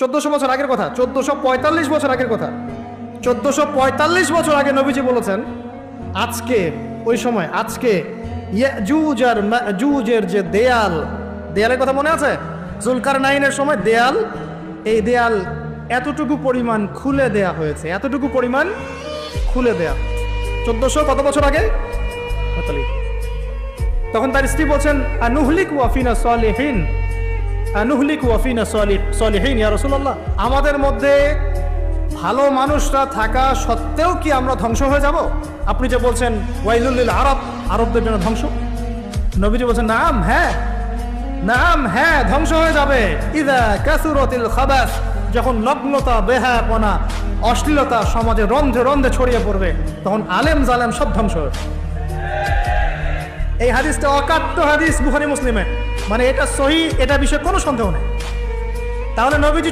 1400 বছর আগের কথা, 1445 বছর আগের কথা। 1445 বছর আগে নবীজি বলেছেন আজকে, ওই সময় আজকে ইয়াজুজ আর মাজুজের যে দেয়ালের কথা মনে আছে? জুলকারনাইনের সময় দেয়াল, এই দেয়াল এতটুকু পরিমাণ খুলে দেয়া হয়েছে, এতটুকু পরিমাণ খুলে দেয়া। 1400 কত বছর আগে? তখন তার স্ত্রী বলছেন আনুহলিক ওয়াফিনা সালিহিন, আনুহলিক ওয়াফিনা সালিহিন ইয়া রাসূলুল্লাহ, আমাদের মধ্যে ভালো মানুষরা থাকা সত্ত্বেও কি আমরা ধ্বংস হয়ে যাব? আপনি যে বলছেন ওয়াইলুল লিল আরব, আরবদের জন্য ধ্বংস। নবীজি বলছেন নাম, হ্যাঁ নাম, হ্যাঁ ধ্বংস হয়ে যাবে। ইযা কাসুরাতিল খাবাস, যখন নগ্নতা, বেহায়াপনা, অশ্লীলতা সমাজে রন্ধে রন্ধে ছড়িয়ে পড়বে, তখন আলেম জালেম সব ধ্বংস হবে। এই হাদিসটা অকাট্য হাদিস বুখারী মুসলিমে, মানে এটা সহিহ, এটা বিষয়ে কোনো সন্দেহ নেই। তাহলে নবীজি